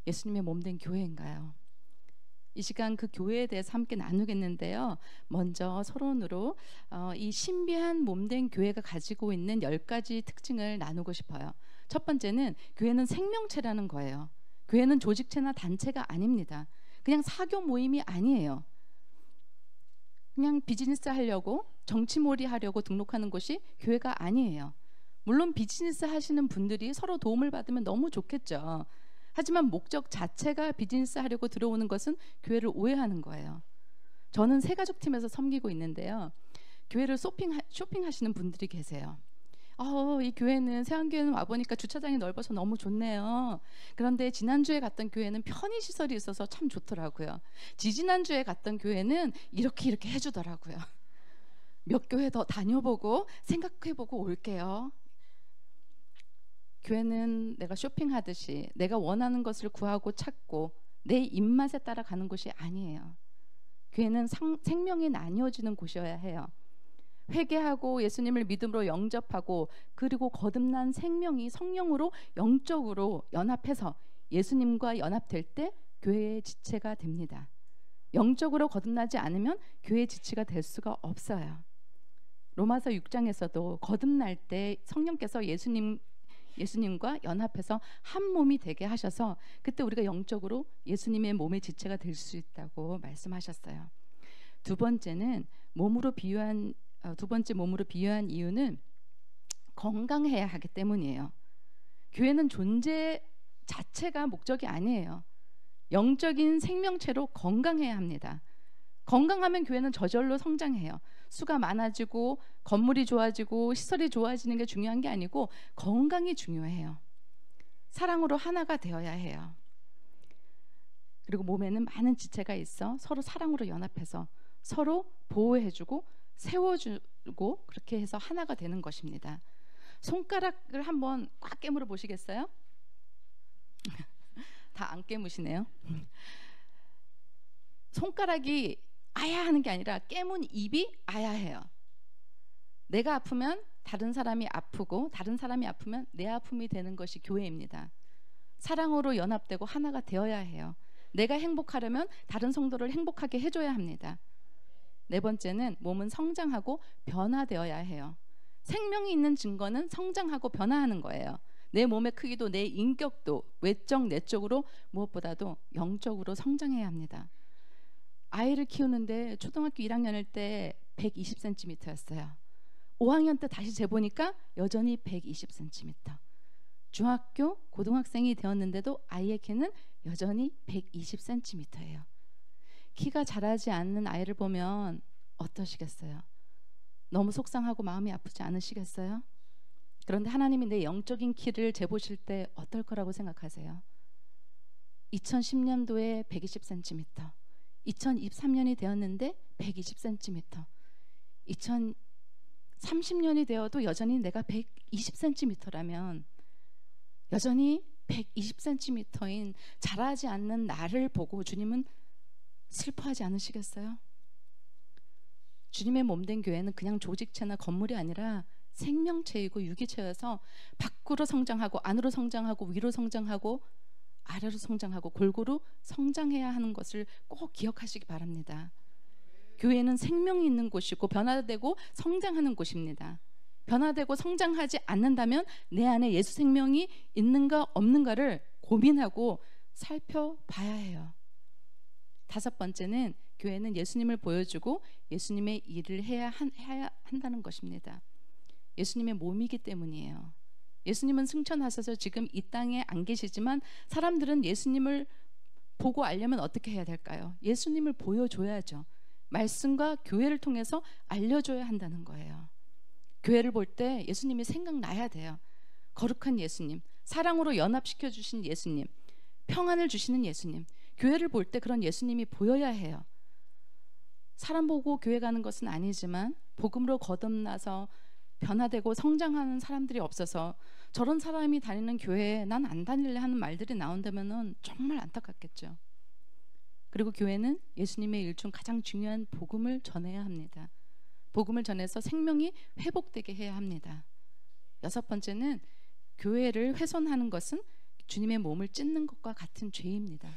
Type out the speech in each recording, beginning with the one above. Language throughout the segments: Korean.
예수님의 몸된 교회인가요? 이 시간 그 교회에 대해서 함께 나누겠는데요. 먼저 서론으로 이 신비한 몸된 교회가 가지고 있는 10가지 특징을 나누고 싶어요. 첫 번째는 교회는 생명체라는 거예요. 교회는 조직체나 단체가 아닙니다. 그냥 사교 모임이 아니에요. 그냥 비즈니스 하려고 정치몰이 하려고 등록하는 곳이 교회가 아니에요. 물론 비즈니스 하시는 분들이 서로 도움을 받으면 너무 좋겠죠. 하지만 목적 자체가 비즈니스 하려고 들어오는 것은 교회를 오해하는 거예요. 저는 새가족팀에서 섬기고 있는데요. 교회를 쇼핑하시는 분들이 계세요. 이 교회는 세안교회는 와보니까 주차장이 넓어서 너무 좋네요. 그런데 지난주에 갔던 교회는 편의시설이 있어서 참 좋더라고요. 지지난주에 갔던 교회는 이렇게 해주더라고요. 몇 교회 더 다녀보고 생각해보고 올게요. 교회는 내가 쇼핑하듯이 내가 원하는 것을 구하고 찾고 내 입맛에 따라 가는 곳이 아니에요. 교회는 생명이 나뉘어지는 곳이어야 해요. 회개하고 예수님을 믿음으로 영접하고 그리고 거듭난 생명이 성령으로 영적으로 연합해서 예수님과 연합될 때 교회의 지체가 됩니다. 영적으로 거듭나지 않으면 교회의 지체가 될 수가 없어요. 로마서 6장에서도 거듭날 때 성령께서 예수님과 연합해서 한 몸이 되게 하셔서 그때 우리가 영적으로 예수님의 몸의 지체가 될 수 있다고 말씀하셨어요. 두 번째 몸으로 비유한 이유는 건강해야 하기 때문이에요. 교회는 존재 자체가 목적이 아니에요. 영적인 생명체로 건강해야 합니다. 건강하면 교회는 저절로 성장해요. 수가 많아지고 건물이 좋아지고 시설이 좋아지는 게 중요한 게 아니고 건강이 중요해요. 사랑으로 하나가 되어야 해요. 그리고 몸에는 많은 지체가 있어 서로 사랑으로 연합해서 서로 보호해주고 세워주고 그렇게 해서 하나가 되는 것입니다. 손가락을 한번 꽉 깨물어 보시겠어요? 다 안 깨무시네요. 손가락이 아야 하는 게 아니라 깨문 입이 아야 해요. 내가 아프면 다른 사람이 아프고 다른 사람이 아프면 내 아픔이 되는 것이 교회입니다. 사랑으로 연합되고 하나가 되어야 해요. 내가 행복하려면 다른 성도를 행복하게 해줘야 합니다. 네 번째는 몸은 성장하고 변화되어야 해요. 생명이 있는 증거는 성장하고 변화하는 거예요. 내 몸의 크기도 내 인격도 외적 내적으로 무엇보다도 영적으로 성장해야 합니다. 아이를 키우는데 초등학교 1학년일 때 120cm였어요. 5학년 때 다시 재보니까 여전히 120cm. 중학교, 고등학생이 되었는데도 아이의 키는 여전히 120cm예요. 키가 자라지 않는 아이를 보면 어떠시겠어요? 너무 속상하고 마음이 아프지 않으시겠어요? 그런데 하나님이 내 영적인 키를 재보실 때 어떨 거라고 생각하세요? 2010년도에 120cm, 2023년이 되었는데 120cm, 2030년이 되어도 여전히 내가 120cm라면 여전히 120cm인 자라지 않는 나를 보고 주님은 슬퍼하지 않으시겠어요? 주님의 몸된 교회는 그냥 조직체나 건물이 아니라 생명체이고 유기체여서 밖으로 성장하고 안으로 성장하고 위로 성장하고 아래로 성장하고 골고루 성장해야 하는 것을 꼭 기억하시기 바랍니다. 교회는 생명이 있는 곳이고 변화되고 성장하는 곳입니다. 변화되고 성장하지 않는다면 내 안에 예수 생명이 있는가 없는가를 고민하고 살펴봐야 해요. 다섯 번째는 교회는 예수님을 보여주고 예수님의 일을 해야 한다는 것입니다. 예수님의 몸이기 때문이에요. 예수님은 승천하셔서 지금 이 땅에 안 계시지만 사람들은 예수님을 보고 알려면 어떻게 해야 될까요? 예수님을 보여줘야죠. 말씀과 교회를 통해서 알려줘야 한다는 거예요. 교회를 볼 때 예수님이 생각나야 돼요. 거룩한 예수님, 사랑으로 연합시켜 주신 예수님, 평안을 주시는 예수님, 교회를 볼 때 그런 예수님이 보여야 해요. 사람 보고 교회 가는 것은 아니지만 복음으로 거듭나서 변화되고 성장하는 사람들이 없어서 저런 사람이 다니는 교회에 난 안 다닐래 하는 말들이 나온다면 정말 안타깝겠죠. 그리고 교회는 예수님의 일 중 가장 중요한 복음을 전해야 합니다. 복음을 전해서 생명이 회복되게 해야 합니다. 여섯 번째는 교회를 훼손하는 것은 주님의 몸을 찢는 것과 같은 죄입니다.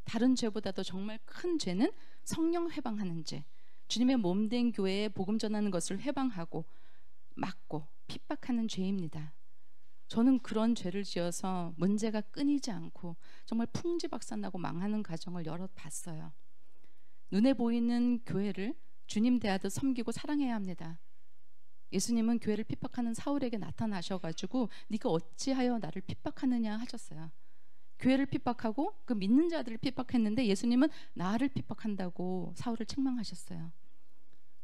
다른 죄보다도 정말 큰 죄는 성령 회방하는 죄, 주님의 몸된 교회에 복음 전하는 것을 회방하고 막고 핍박하는 죄입니다. 저는 그런 죄를 지어서 문제가 끊이지 않고 정말 풍지박산나고 망하는 가정을 여러 봤어요. 눈에 보이는 교회를 주님 대하듯 섬기고 사랑해야 합니다. 예수님은 교회를 핍박하는 사울에게 나타나셔가지고 네가 어찌하여 나를 핍박하느냐 하셨어요. 교회를 핍박하고 그 믿는 자들을 핍박했는데 예수님은 나를 핍박한다고 사울을 책망하셨어요.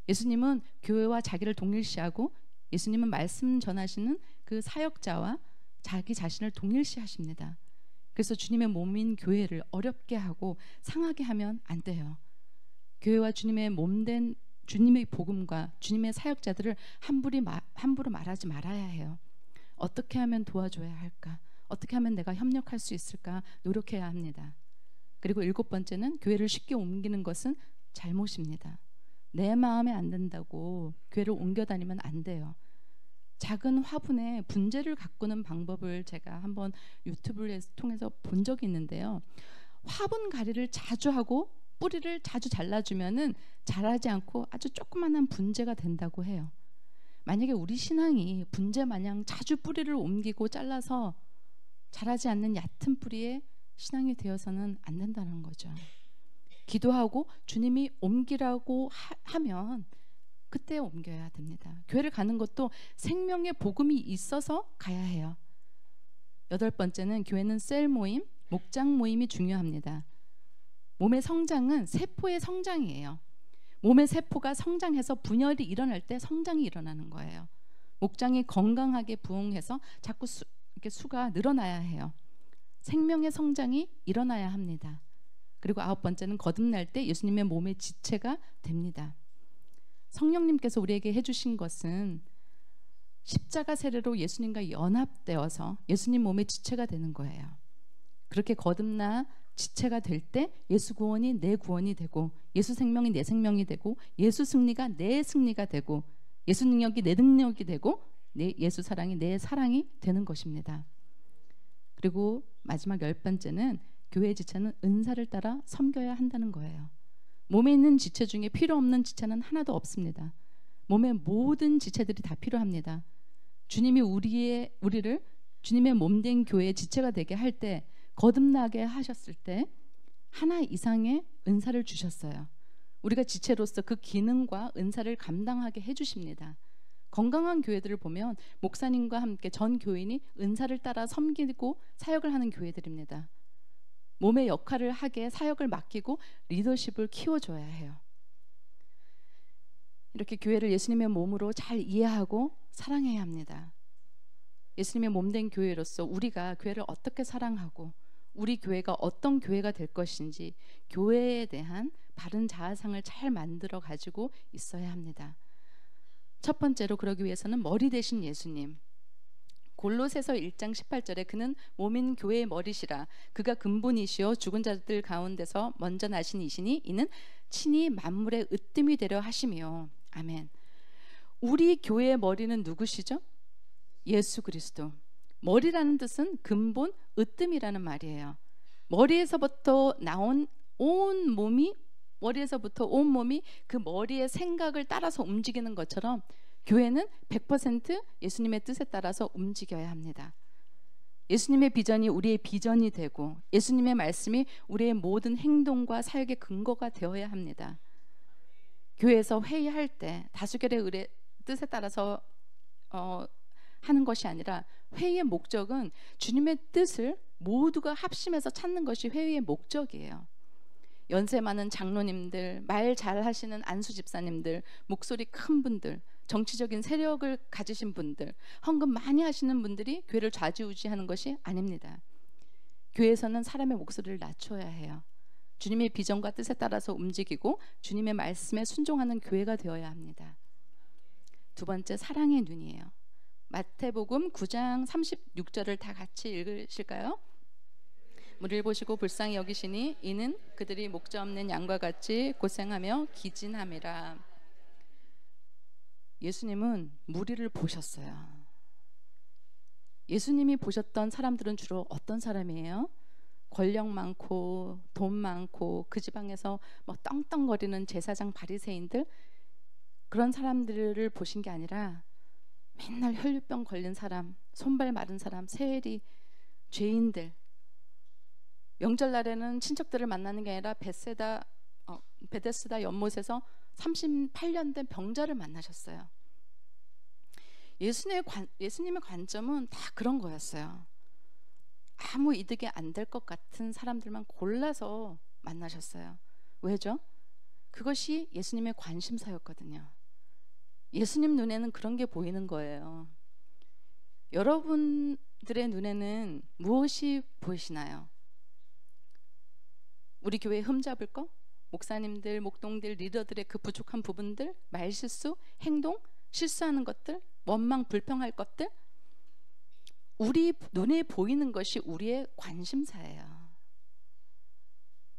예수님은 교회와 자기를 동일시하고 예수님은 말씀 전하시는 그 사역자와 자기 자신을 동일시하십니다. 그래서 주님의 몸인 교회를 어렵게 하고 상하게 하면 안 돼요. 교회와 주님의 몸된 주님의 복음과 주님의 사역자들을 함부로 말하지 말아야 해요. 어떻게 하면 도와줘야 할까? 어떻게 하면 내가 협력할 수 있을까? 노력해야 합니다. 그리고 7번째는 교회를 쉽게 옮기는 것은 잘못입니다. 내 마음에 안 든다고 교회를 옮겨 다니면 안 돼요. 작은 화분에 분재를 가꾸는 방법을 제가 한번 유튜브를 통해서 본 적이 있는데요. 화분 가리를 자주 하고 뿌리를 자주 잘라주면은 자라지 않고 아주 조그만한 분재가 된다고 해요. 만약에 우리 신앙이 분재 마냥 자주 뿌리를 옮기고 잘라서 자라지 않는 얕은 뿌리의 신앙이 되어서는 안 된다는 거죠. 기도하고 주님이 옮기라고 하면 그때 옮겨야 됩니다. 교회를 가는 것도 생명의 복음이 있어서 가야 해요. 8번째는 교회는 셀 모임, 목장 모임이 중요합니다. 몸의 성장은 세포의 성장이에요. 몸의 세포가 성장해서 분열이 일어날 때 성장이 일어나는 거예요. 목장이 건강하게 부흥해서 자꾸 이렇게 수가 늘어나야 해요. 생명의 성장이 일어나야 합니다. 그리고 9번째는 거듭날 때 예수님의 몸의 지체가 됩니다. 성령님께서 우리에게 해주신 것은 십자가 세례로 예수님과 연합되어서 예수님 몸의 지체가 되는 거예요. 그렇게 거듭나 지체가 될 때 예수 구원이 내 구원이 되고 예수 생명이 내 생명이 되고 예수 승리가 내 승리가 되고 예수 능력이 내 능력이 되고 예수 사랑이 내 사랑이 되는 것입니다. 그리고 마지막 10번째는 교회의 지체는 은사를 따라 섬겨야 한다는 거예요. 몸에 있는 지체 중에 필요 없는 지체는 하나도 없습니다. 몸의 모든 지체들이 다 필요합니다. 주님이 우리를 주님의 몸된 교회의 지체가 되게 할 때 거듭나게 하셨을 때 하나 이상의 은사를 주셨어요. 우리가 지체로서 그 기능과 은사를 감당하게 해주십니다. 건강한 교회들을 보면 목사님과 함께 전 교인이 은사를 따라 섬기고 사역을 하는 교회들입니다. 몸의 역할을 하게 사역을 맡기고 리더십을 키워줘야 해요. 이렇게 교회를 예수님의 몸으로 잘 이해하고 사랑해야 합니다. 예수님의 몸된 교회로서 우리가 교회를 어떻게 사랑하고 우리 교회가 어떤 교회가 될 것인지 교회에 대한 바른 자아상을 잘 만들어 가지고 있어야 합니다. 첫 번째로 그러기 위해서는 머리 되신 예수님. 골로새서 1장 18절에 그는 몸인 교회의 머리시라. 그가 근본이시요 죽은 자들 가운데서 먼저 나신 이시니 이는 친히 만물의 으뜸이 되려 하시며. 아멘. 우리 교회의 머리는 누구시죠? 예수 그리스도. 머리라는 뜻은 근본, 으뜸이라는 말이에요. 머리에서부터 온 몸이 그 머리의 생각을 따라서 움직이는 것처럼 교회는 100% 예수님의 뜻에 따라서 움직여야 합니다. 예수님의 비전이 우리의 비전이 되고 예수님의 말씀이 우리의 모든 행동과 사역의 근거가 되어야 합니다. 교회에서 회의할 때 다수결의 뜻에 따라서 하는 것이 아니라 회의의 목적은 주님의 뜻을 모두가 합심해서 찾는 것이 회의의 목적이에요. 연세 많은 장로님들, 말 잘하시는 안수 집사님들, 목소리 큰 분들, 정치적인 세력을 가지신 분들, 헌금 많이 하시는 분들이 교회를 좌지우지하는 것이 아닙니다. 교회에서는 사람의 목소리를 낮춰야 해요. 주님의 비전과 뜻에 따라서 움직이고 주님의 말씀에 순종하는 교회가 되어야 합니다. 두 번째, 사랑의 눈이에요. 마태복음 9장 36절을 다 같이 읽으실까요? 무리를 보시고 불쌍히 여기시니 이는 그들이 목자 없는 양과 같이 고생하며 기진함이라. 예수님은 무리를 보셨어요. 예수님이 보셨던 사람들은 주로 어떤 사람이에요? 권력 많고 돈 많고 그 지방에서 뭐 떵떵거리는 제사장 바리새인들, 그런 사람들을 보신 게 아니라 맨날 혈류병 걸린 사람, 손발 마른 사람, 세리, 죄인들. 명절날에는 친척들을 만나는 게 아니라 베데스다 연못에서 38년 된 병자를 만나셨어요. 예수님의 관점은 다 그런 거였어요. 아무 이득이 안 될 것 같은 사람들만 골라서 만나셨어요. 왜죠? 그것이 예수님의 관심사였거든요. 예수님 눈에는 그런 게 보이는 거예요. 여러분들의 눈에는 무엇이 보이시나요? 우리 교회 흠잡을 거? 목사님들, 목동들, 리더들의 그 부족한 부분들, 말실수, 행동, 실수하는 것들, 원망, 불평할 것들, 우리 눈에 보이는 것이 우리의 관심사예요.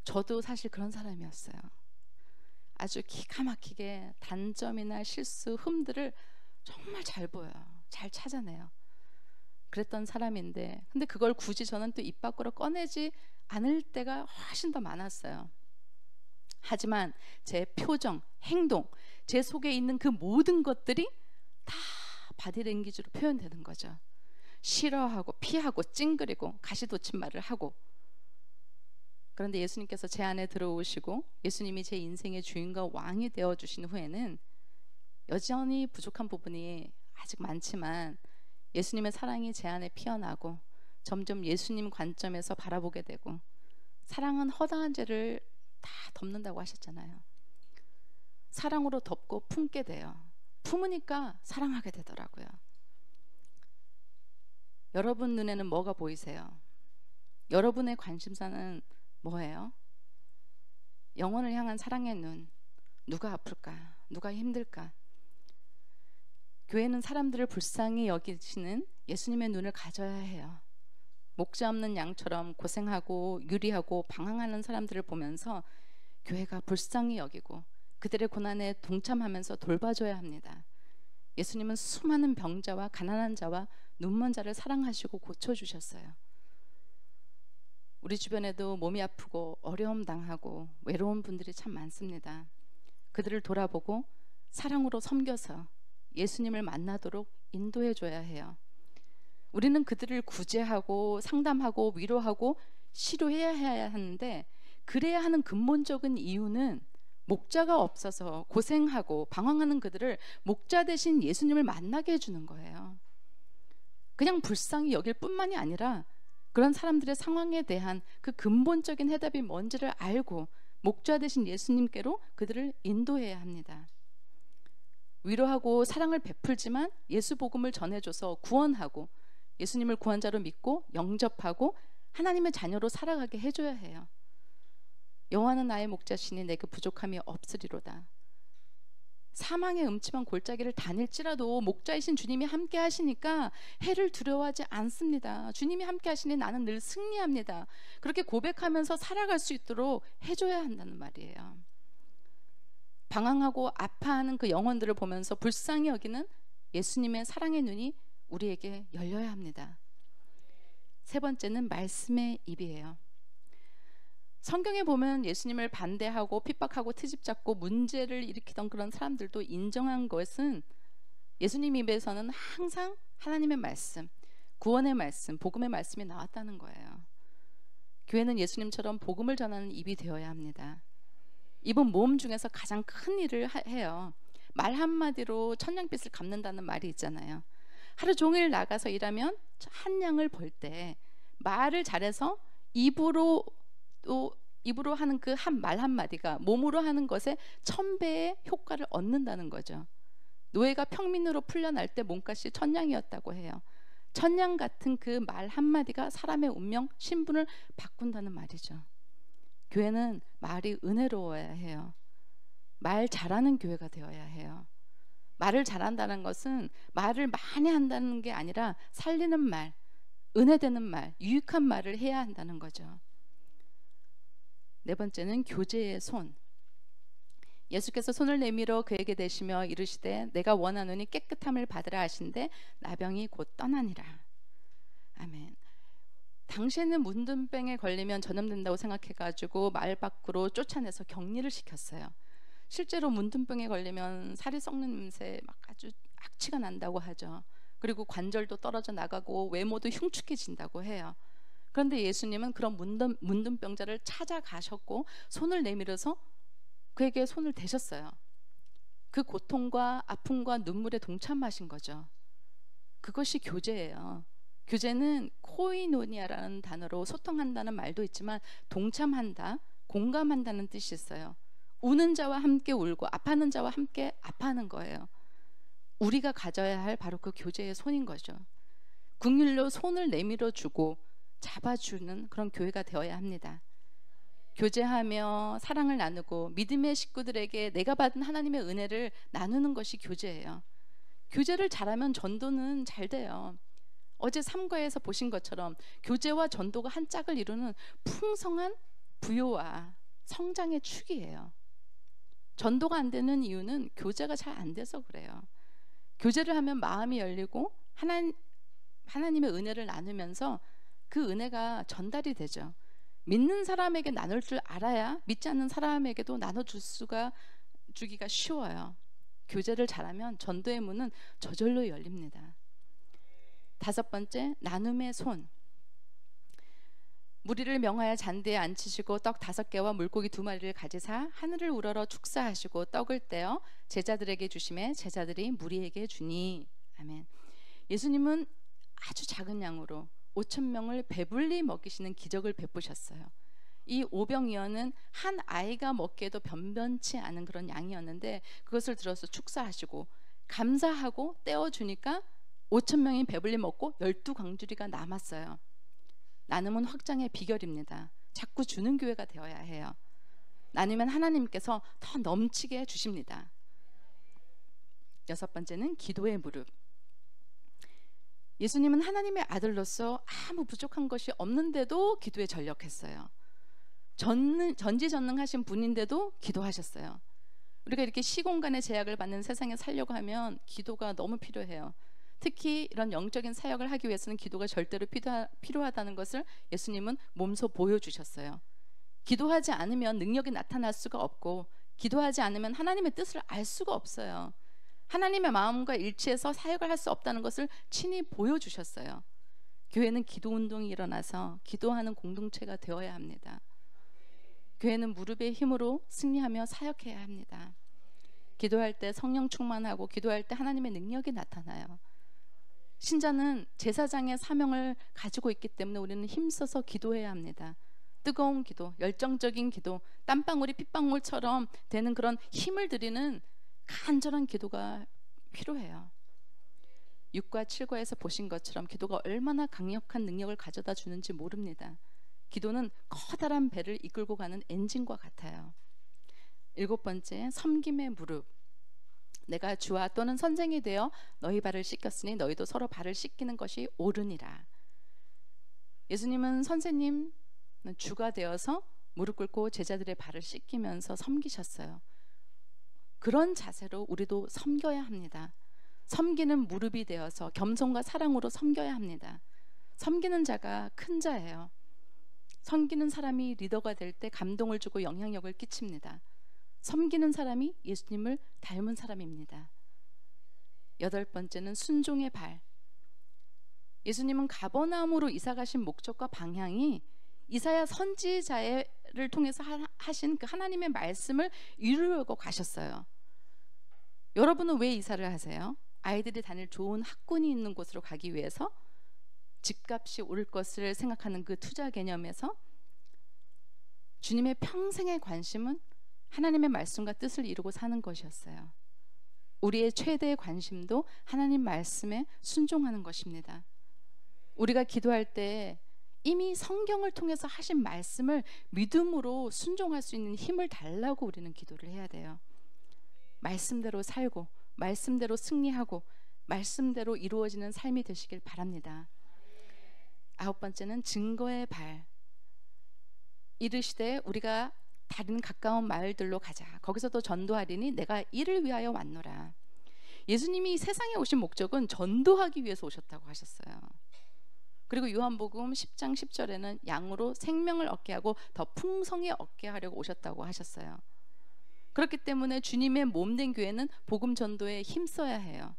저도 사실 그런 사람이었어요. 아주 기가 막히게 단점이나 실수, 흠들을 정말 잘 보여요. 잘 찾아내요. 그랬던 사람인데, 근데 그걸 굳이 저는 또 입 밖으로 꺼내지 않을 때가 훨씬 더 많았어요. 하지만 제 표정, 행동, 제 속에 있는 그 모든 것들이 다 바디랭귀지로 표현되는 거죠. 싫어하고 피하고 찡그리고 가시돋친 말을 하고. 그런데 예수님께서 제 안에 들어오시고 예수님이 제 인생의 주인과 왕이 되어주신 후에는 여전히 부족한 부분이 아직 많지만 예수님의 사랑이 제 안에 피어나고 점점 예수님 관점에서 바라보게 되고, 사랑은 허다한 죄를 다 덮는다고 하셨잖아요. 사랑으로 덮고 품게 돼요. 품으니까 사랑하게 되더라고요. 여러분 눈에는 뭐가 보이세요? 여러분의 관심사는 뭐예요? 영혼을 향한 사랑의 눈. 누가 아플까? 누가 힘들까? 교회는 사람들을 불쌍히 여기시는 예수님의 눈을 가져야 해요. 목자 없는 양처럼 고생하고 유리하고 방황하는 사람들을 보면서 교회가 불쌍히 여기고 그들의 고난에 동참하면서 돌봐줘야 합니다. 예수님은 수많은 병자와 가난한 자와 눈먼 자를 사랑하시고 고쳐주셨어요. 우리 주변에도 몸이 아프고 어려움 당하고 외로운 분들이 참 많습니다. 그들을 돌아보고 사랑으로 섬겨서 예수님을 만나도록 인도해 줘야 해요. 우리는 그들을 구제하고 상담하고 위로하고 치료해야 하는데, 그래야 하는 근본적인 이유는 목자가 없어서 고생하고 방황하는 그들을 목자 대신 예수님을 만나게 해주는 거예요. 그냥 불쌍히 여길 뿐만이 아니라 그런 사람들의 상황에 대한 그 근본적인 해답이 뭔지를 알고 목자 대신 예수님께로 그들을 인도해야 합니다. 위로하고 사랑을 베풀지만 예수 복음을 전해줘서 구원하고 예수님을 구원자로 믿고 영접하고 하나님의 자녀로 살아가게 해줘야 해요. 여호와는 나의 목자시니 내게 부족함이 없으리로다. 사망의 음침한 골짜기를 다닐지라도 목자이신 주님이 함께 하시니까 해를 두려워하지 않습니다. 주님이 함께 하시니 나는 늘 승리합니다. 그렇게 고백하면서 살아갈 수 있도록 해줘야 한다는 말이에요. 방황하고 아파하는 그 영혼들을 보면서 불쌍히 여기는 예수님의 사랑의 눈이 우리에게 열려야 합니다. 세 번째는 말씀의 입이에요. 성경에 보면 예수님을 반대하고 핍박하고 트집잡고 문제를 일으키던 그런 사람들도 인정한 것은 예수님 입에서는 항상 하나님의 말씀, 구원의 말씀, 복음의 말씀이 나왔다는 거예요. 교회는 예수님처럼 복음을 전하는 입이 되어야 합니다. 입은 몸 중에서 가장 큰 일을 해요. 말 한마디로 천냥빚을 갚는다는 말이 있잖아요. 하루 종일 나가서 일하면 한 양을 벌 때 말을 잘해서 입으로 하는 그 말 한마디가 몸으로 하는 것에 1000배의 효과를 얻는다는 거죠. 노예가 평민으로 풀려날 때 몸값이 1000냥이었다고 해요. 1000냥 같은 그 말 한마디가 사람의 운명, 신분을 바꾼다는 말이죠. 교회는 말이 은혜로워야 해요. 말 잘하는 교회가 되어야 해요. 말을 잘한다는 것은 말을 많이 한다는 게 아니라 살리는 말, 은혜되는 말, 유익한 말을 해야 한다는 거죠. 네 번째는 교제의 손. 예수께서 손을 내밀어 그에게 대시며 이르시되 내가 원하노니 깨끗함을 받으라 하신대 나병이 곧 떠나니라. 아멘. 당시에는 문둥병에 걸리면 전염된다고 생각해가지고 마을 밖으로 쫓아내서 격리를 시켰어요. 실제로 문둥병에 걸리면 살이 썩는 냄새 막 아주 악취가 난다고 하죠. 그리고 관절도 떨어져 나가고 외모도 흉측해진다고 해요. 그런데 예수님은 그런 문둥병자를 찾아가셨고 손을 내밀어서 그에게 손을 대셨어요. 그 고통과 아픔과 눈물에 동참하신 거죠. 그것이 교제예요. 교제는 코이노니아라는 단어로 소통한다는 말도 있지만 동참한다, 공감한다는 뜻이 있어요. 우는 자와 함께 울고 아파하는 자와 함께 아파하는 거예요. 우리가 가져야 할 바로 그 교제의 손인 거죠. 긍휼로 손을 내밀어 주고 잡아주는 그런 교회가 되어야 합니다. 교제하며 사랑을 나누고 믿음의 식구들에게 내가 받은 하나님의 은혜를 나누는 것이 교제예요. 교제를 잘하면 전도는 잘 돼요. 어제 3과에서 보신 것처럼 교제와 전도가 한 짝을 이루는 풍성한 부요와 성장의 축이에요. 전도가 안 되는 이유는 교제가 잘 안 돼서 그래요. 교제를 하면 마음이 열리고 하나님의 은혜를 나누면서 그 은혜가 전달이 되죠. 믿는 사람에게 나눌 줄 알아야 믿지 않는 사람에게도 주기가 쉬워요. 교제를 잘하면 전도의 문은 저절로 열립니다. 5번째, 나눔의 손. 무리를 명하여 잔디에 앉히시고 떡 5개와 물고기 2마리를 가지사 하늘을 우러러 축사하시고 떡을 떼어 제자들에게 주시매 제자들이 무리에게 주니. 아멘. 예수님은 아주 작은 양으로 5,000명을 배불리 먹이시는 기적을 베푸셨어요. 이 오병이어는 한 아이가 먹기에도 변변치 않은 그런 양이었는데 그것을 들어서 축사하시고 감사하고 떼어주니까 5,000명이 배불리 먹고 12광주리가 남았어요. 나눔은 확장의 비결입니다. 자꾸 주는 교회가 되어야 해요. 나누면 하나님께서 더 넘치게 주십니다. 6번째는 기도의 무릎. 예수님은 하나님의 아들로서 아무 부족한 것이 없는데도 기도에 전력했어요. 전지전능하신 분인데도 기도하셨어요. 우리가 이렇게 시공간의 제약을 받는 세상에 살려고 하면 기도가 너무 필요해요. 특히 이런 영적인 사역을 하기 위해서는 기도가 절대로 필요하다는 것을 예수님은 몸소 보여주셨어요. 기도하지 않으면 능력이 나타날 수가 없고 기도하지 않으면 하나님의 뜻을 알 수가 없어요. 하나님의 마음과 일치해서 사역을 할 수 없다는 것을 친히 보여주셨어요. 교회는 기도 운동이 일어나서 기도하는 공동체가 되어야 합니다. 교회는 무릎의 힘으로 승리하며 사역해야 합니다. 기도할 때 성령 충만하고 기도할 때 하나님의 능력이 나타나요. 신자는 제사장의 사명을 가지고 있기 때문에 우리는 힘써서 기도해야 합니다. 뜨거운 기도, 열정적인 기도, 땀방울이 핏방울처럼 되는 그런 힘을 들이는 간절한 기도가 필요해요. 6과 7과에서 보신 것처럼 기도가 얼마나 강력한 능력을 가져다 주는지 모릅니다. 기도는 커다란 배를 이끌고 가는 엔진과 같아요. 7번째, 섬김의 무릎. 내가 주와 또는 선생이 되어 너희 발을 씻겼으니 너희도 서로 발을 씻기는 것이 옳으니라. 예수님은 선생님, 주가 되어서 무릎 꿇고 제자들의 발을 씻기면서 섬기셨어요. 그런 자세로 우리도 섬겨야 합니다. 섬기는 무릎이 되어서 겸손과 사랑으로 섬겨야 합니다. 섬기는 자가 큰 자예요. 섬기는 사람이 리더가 될 때 감동을 주고 영향력을 끼칩니다. 섬기는 사람이 예수님을 닮은 사람입니다. 8번째는 순종의 발. 예수님은 가버나움으로 이사가신 목적과 방향이 이사야 선지자를 통해서 하신 그 하나님의 말씀을 이루려고 가셨어요. 여러분은 왜 이사를 하세요? 아이들이 다닐 좋은 학군이 있는 곳으로 가기 위해서? 집값이 오를 것을 생각하는 그 투자 개념에서? 주님의 평생의 관심은 하나님의 말씀과 뜻을 이루고 사는 것이었어요. 우리의 최대의 관심도 하나님 말씀에 순종하는 것입니다. 우리가 기도할 때 이미 성경을 통해서 하신 말씀을 믿음으로 순종할 수 있는 힘을 달라고 우리는 기도를 해야 돼요. 말씀대로 살고 말씀대로 승리하고 말씀대로 이루어지는 삶이 되시길 바랍니다. 9번째는 증거의 발. 이르시되 우리가 다른 가까운 마을들로 가자. 거기서도 전도하리니 내가 이를 위하여 왔노라. 예수님이 세상에 오신 목적은 전도하기 위해서 오셨다고 하셨어요. 그리고 요한복음 10장 10절에는 양으로 생명을 얻게 하고 더 풍성히 얻게 하려고 오셨다고 하셨어요. 그렇기 때문에 주님의 몸된 교회는 복음 전도에 힘써야 해요.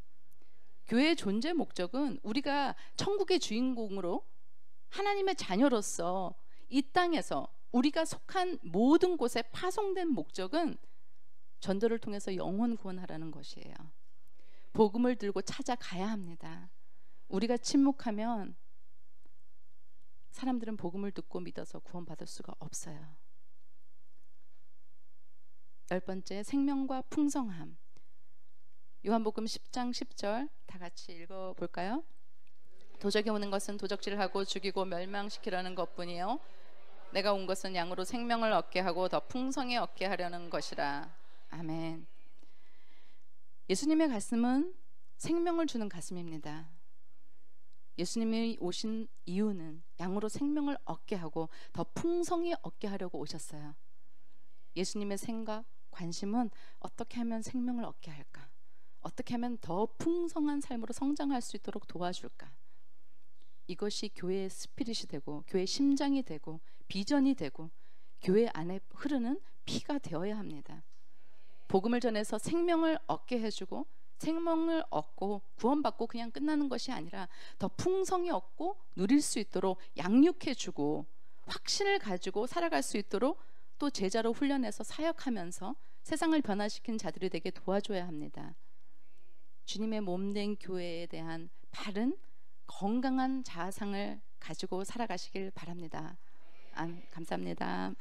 교회의 존재 목적은 우리가 천국의 주인공으로 하나님의 자녀로서 이 땅에서 우리가 속한 모든 곳에 파송된 목적은 전도를 통해서 영혼 구원하라는 것이에요. 복음을 들고 찾아가야 합니다. 우리가 침묵하면 사람들은 복음을 듣고 믿어서 구원받을 수가 없어요. 10번째, 생명과 풍성함. 요한복음 10장 10절 다 같이 읽어볼까요? 도적이 오는 것은 도적질하고 죽이고 멸망시키려는 것뿐이요 내가 온 것은 양으로 생명을 얻게 하고 더 풍성히 얻게 하려는 것이라. 아멘. 예수님의 가슴은 생명을 주는 가슴입니다. 예수님이 오신 이유는 양으로 생명을 얻게 하고 더 풍성히 얻게 하려고 오셨어요. 예수님의 생각, 관심은 어떻게 하면 생명을 얻게 할까? 어떻게 하면 더 풍성한 삶으로 성장할 수 있도록 도와줄까? 이것이 교회의 스피릿이 되고 교회의 심장이 되고 비전이 되고 교회 안에 흐르는 피가 되어야 합니다. 복음을 전해서 생명을 얻게 해주고 생명을 얻고 구원받고 그냥 끝나는 것이 아니라 더 풍성히 얻고 누릴 수 있도록 양육해주고 확신을 가지고 살아갈 수 있도록 또 제자로 훈련해서 사역하면서 세상을 변화시킨 자들이 되게 도와줘야 합니다. 주님의 몸된 교회에 대한 바른 건강한 자아상을 가지고 살아가시길 바랍니다. 감사합니다.